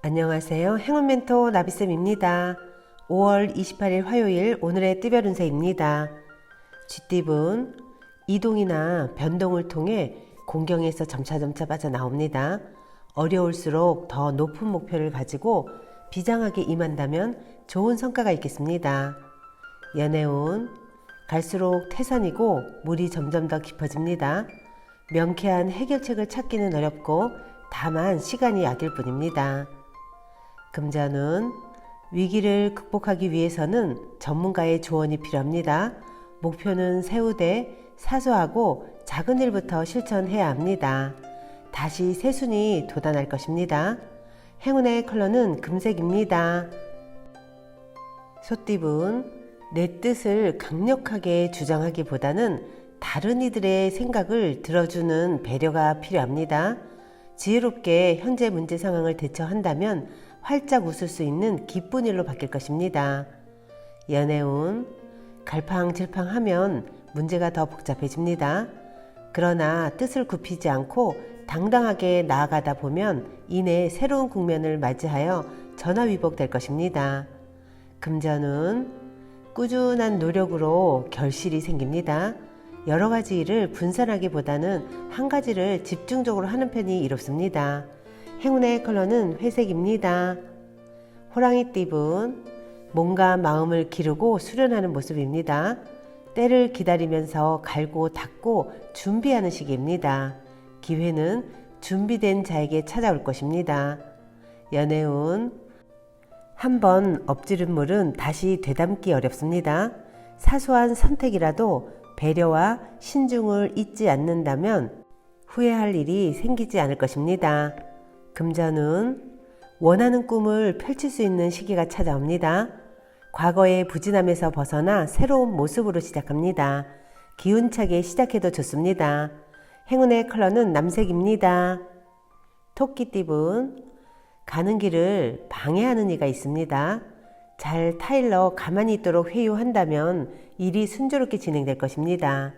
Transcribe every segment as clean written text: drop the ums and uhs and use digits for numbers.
안녕하세요. 행운멘토 나비쌤입니다. 5월 28일 화요일 오늘의 띠별 운세입니다. 쥐띠분 이동이나 변동을 통해 공경에서 점차점차 빠져나옵니다. 어려울수록 더 높은 목표를 가지고 비장하게 임한다면 좋은 성과가 있겠습니다. 연애운 갈수록 태산이고 물이 점점 더 깊어집니다. 명쾌한 해결책을 찾기는 어렵고 다만 시간이 약일 뿐입니다. 금전운 위기를 극복하기 위해서는 전문가의 조언이 필요합니다. 목표는 세우되 사소하고 작은 일부터 실천해야 합니다. 다시 새순이 돋아날 것입니다. 행운의 컬러는 금색입니다. 소띠분 내 뜻을 강력하게 주장하기보다는 다른 이들의 생각을 들어주는 배려가 필요합니다. 지혜롭게 현재 문제 상황을 대처한다면 활짝 웃을 수 있는 기쁜 일로 바뀔 것입니다. 연애운 갈팡질팡하면 문제가 더 복잡해집니다. 그러나 뜻을 굽히지 않고 당당하게 나아가다 보면 이내 새로운 국면을 맞이하여 전화위복될 것입니다. 금전운 꾸준한 노력으로 결실이 생깁니다. 여러 가지 일을 분산하기보다는 한 가지를 집중적으로 하는 편이 이롭습니다. 행운의 컬러는 회색입니다. 호랑이띠분 몸과 마음을 기르고 수련하는 모습입니다. 때를 기다리면서 갈고 닦고 준비하는 시기입니다. 기회는 준비된 자에게 찾아올 것입니다. 연애운 한번 엎지른 물은 다시 되담기 어렵습니다. 사소한 선택이라도 배려와 신중을 잊지 않는다면 후회할 일이 생기지 않을 것입니다. 금전운 원하는 꿈을 펼칠 수 있는 시기가 찾아옵니다. 과거의 부진함에서 벗어나 새로운 모습으로 시작합니다. 기운차게 시작해도 좋습니다. 행운의 컬러는 남색입니다. 토끼띠분 가는 길을 방해하는 이가 있습니다. 잘 타일러 가만히 있도록 회유한다면 일이 순조롭게 진행될 것입니다.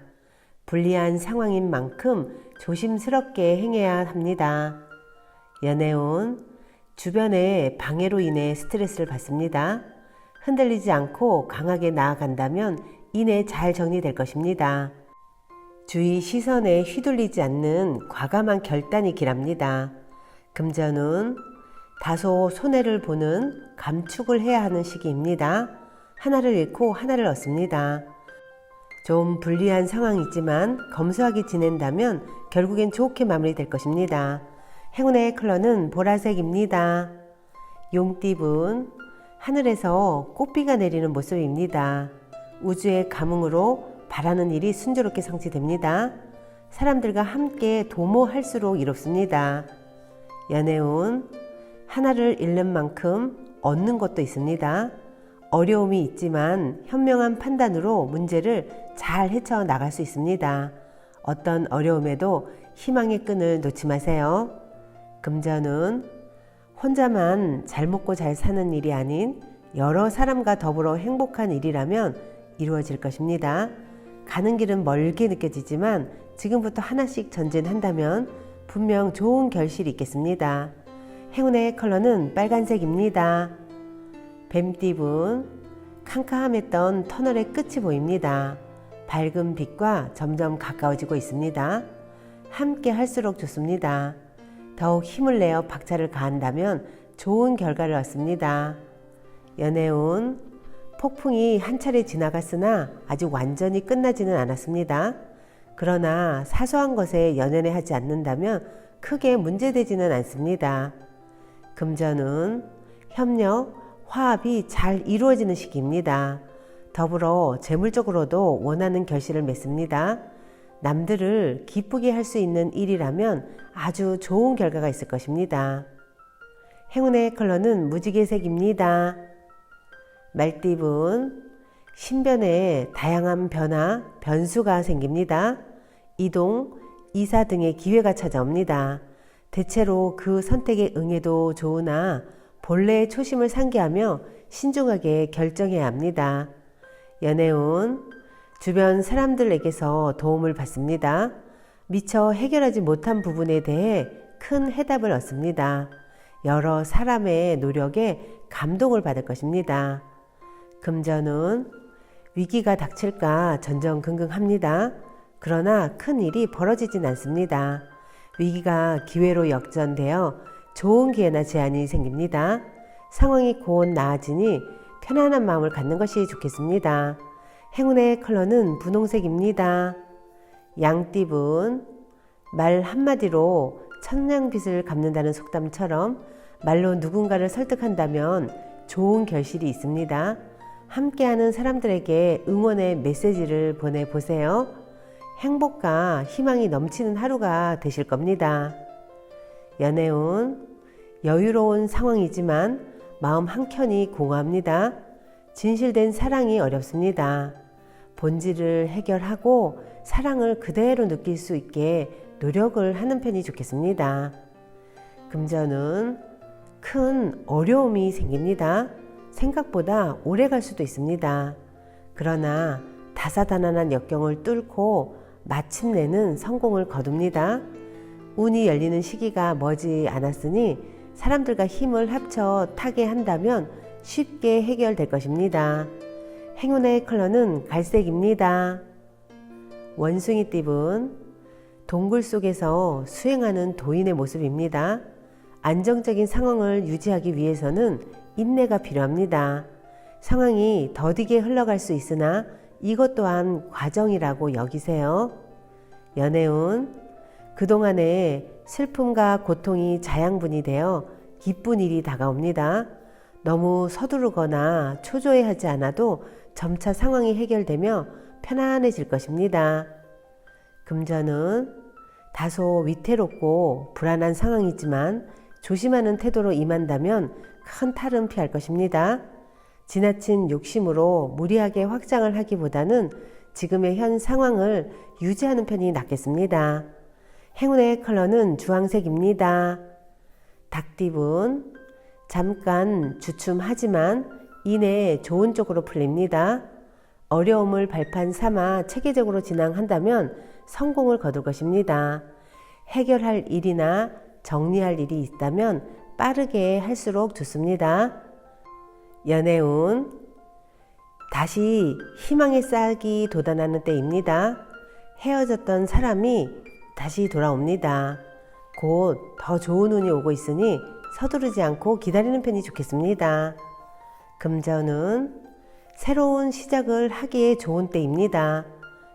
불리한 상황인 만큼 조심스럽게 행해야 합니다. 연애운 주변의 방해로 인해 스트레스를 받습니다. 흔들리지 않고 강하게 나아간다면 이내 잘 정리될 것입니다. 주위 시선에 휘둘리지 않는 과감한 결단이 길합니다. 금전운 다소 손해를 보는 감축을 해야 하는 시기입니다. 하나를 잃고 하나를 얻습니다. 좀 불리한 상황이지만 검소하게 지낸다면 결국엔 좋게 마무리될 것입니다. 행운의 컬러는 보라색입니다. 용띠분 하늘에서 꽃비가 내리는 모습입니다. 우주의 감흥으로 바라는 일이 순조롭게 성취됩니다. 사람들과 함께 도모할수록 이롭습니다. 연애운 하나를 잃는 만큼 얻는 것도 있습니다. 어려움이 있지만 현명한 판단으로 문제를 잘 헤쳐나갈 수 있습니다. 어떤 어려움에도 희망의 끈을 놓지 마세요. 금전운 혼자만 잘 먹고 잘 사는 일이 아닌 여러 사람과 더불어 행복한 일이라면 이루어질 것입니다. 가는 길은 멀게 느껴지지만 지금부터 하나씩 전진한다면 분명 좋은 결실이 있겠습니다. 행운의 컬러는 빨간색입니다. 뱀띠분 캄캄했던 터널의 끝이 보입니다. 밝은 빛과 점점 가까워지고 있습니다. 함께 할수록 좋습니다. 더욱 힘을 내어 박차를 가한다면 좋은 결과를 얻습니다. 연애운 폭풍이 한 차례 지나갔으나 아직 완전히 끝나지는 않았습니다. 그러나 사소한 것에 연연해 하지 않는다면 크게 문제되지는 않습니다. 금전운 협력, 화합이 잘 이루어지는 시기입니다. 더불어 재물적으로도 원하는 결실을 맺습니다. 남들을 기쁘게 할 수 있는 일이라면 아주 좋은 결과가 있을 것입니다. 행운의 컬러는 무지개색입니다. 말띠분 신변에 다양한 변화, 변수가 생깁니다. 이동, 이사 등의 기회가 찾아옵니다. 대체로 그 선택에 응해도 좋으나 본래의 초심을 상기하며 신중하게 결정해야 합니다. 연애운 주변 사람들에게서 도움을 받습니다. 미처 해결하지 못한 부분에 대해 큰 해답을 얻습니다. 여러 사람의 노력에 감동을 받을 것입니다. 금전운, 위기가 닥칠까 전전긍긍합니다. 그러나 큰 일이 벌어지진 않습니다. 위기가 기회로 역전되어 좋은 기회나 제안이 생깁니다. 상황이 곧 나아지니 편안한 마음을 갖는 것이 좋겠습니다. 행운의 컬러는 분홍색입니다. 양띠분, 말 한마디로 천냥빚을 갚는다는 속담처럼 말로 누군가를 설득한다면 좋은 결실이 있습니다. 함께하는 사람들에게 응원의 메시지를 보내보세요. 행복과 희망이 넘치는 하루가 되실 겁니다. 연애운, 여유로운 상황이지만 마음 한켠이 공허합니다. 진실된 사랑이 어렵습니다. 본질을 해결하고 사랑을 그대로 느낄 수 있게 노력을 하는 편이 좋겠습니다. 금전은 큰 어려움이 생깁니다. 생각보다 오래 갈 수도 있습니다. 그러나 다사다난한 역경을 뚫고 마침내는 성공을 거둡니다. 운이 열리는 시기가 머지 않았으니 사람들과 힘을 합쳐 타게 한다면 쉽게 해결될 것입니다. 행운의 컬러는 갈색입니다. 원숭이띠분, 동굴 속에서 수행하는 도인의 모습입니다. 안정적인 상황을 유지하기 위해서는 인내가 필요합니다. 상황이 더디게 흘러갈 수 있으나 이것 또한 과정이라고 여기세요. 연애운, 그동안의 슬픔과 고통이 자양분이 되어 기쁜 일이 다가옵니다. 너무 서두르거나 초조해하지 않아도 점차 상황이 해결되며 편안해질 것입니다. 금전은 다소 위태롭고 불안한 상황이지만 조심하는 태도로 임한다면 큰 탈은 피할 것입니다. 지나친 욕심으로 무리하게 확장을 하기보다는 지금의 현 상황을 유지하는 편이 낫겠습니다. 행운의 컬러는 주황색입니다. 닭띠분, 잠깐 주춤하지만 이내 좋은 쪽으로 풀립니다. 어려움을 발판 삼아 체계적으로 진행한다면 성공을 거둘 것입니다. 해결할 일이나 정리할 일이 있다면 빠르게 할수록 좋습니다. 연애운, 다시 희망의 싹이 돋아나는 때입니다. 헤어졌던 사람이 다시 돌아옵니다. 곧 더 좋은 운이 오고 있으니 서두르지 않고 기다리는 편이 좋겠습니다. 금전은 새로운 시작을 하기에 좋은 때입니다.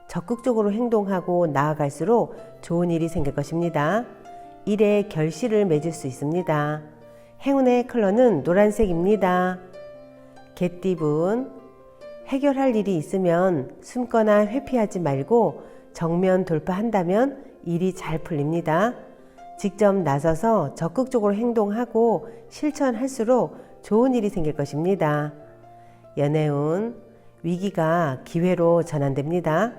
적극적으로 행동하고 나아갈수록 좋은 일이 생길 것입니다. 일에 결실을 맺을 수 있습니다. 행운의 컬러는 노란색입니다. 개띠분, 해결할 일이 있으면 숨거나 회피하지 말고 정면 돌파한다면 일이 잘 풀립니다. 직접 나서서 적극적으로 행동하고 실천할수록 좋은 일이 생길 것입니다. 연애운, 위기가 기회로 전환됩니다.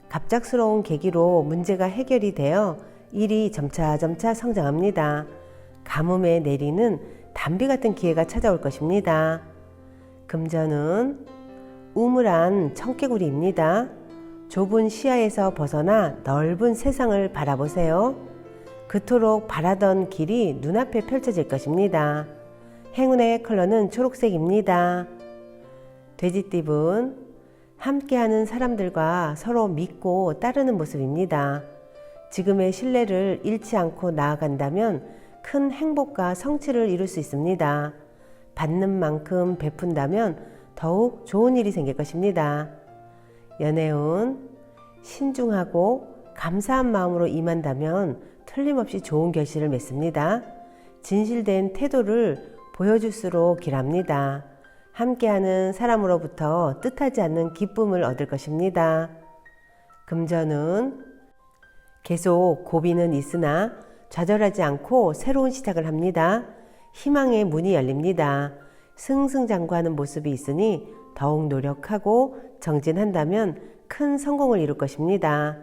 갑작스러운 계기로 문제가 해결이 되어 일이 점차점차 성장합니다. 가뭄에 내리는 단비 같은 기회가 찾아올 것입니다. 금전은 우물한 청개구리입니다. 좁은 시야에서 벗어나 넓은 세상을 바라보세요. 그토록 바라던 길이 눈앞에 펼쳐질 것입니다. 행운의 컬러는 초록색입니다. 돼지띠분, 함께하는 사람들과 서로 믿고 따르는 모습입니다. 지금의 신뢰를 잃지 않고 나아간다면 큰 행복과 성취를 이룰 수 있습니다. 받는 만큼 베푼다면 더욱 좋은 일이 생길 것입니다. 연애운, 신중하고 감사한 마음으로 임한다면 틀림없이 좋은 결실을 맺습니다. 진실된 태도를 보여줄수록 길합니다. 함께하는 사람으로부터 뜻하지 않는 기쁨을 얻을 것입니다. 금전은 계속 고비는 있으나 좌절하지 않고 새로운 시작을 합니다. 희망의 문이 열립니다. 승승장구하는 모습이 있으니 더욱 노력하고 정진한다면 큰 성공을 이룰 것입니다.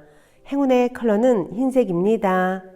행운의 컬러는 흰색입니다.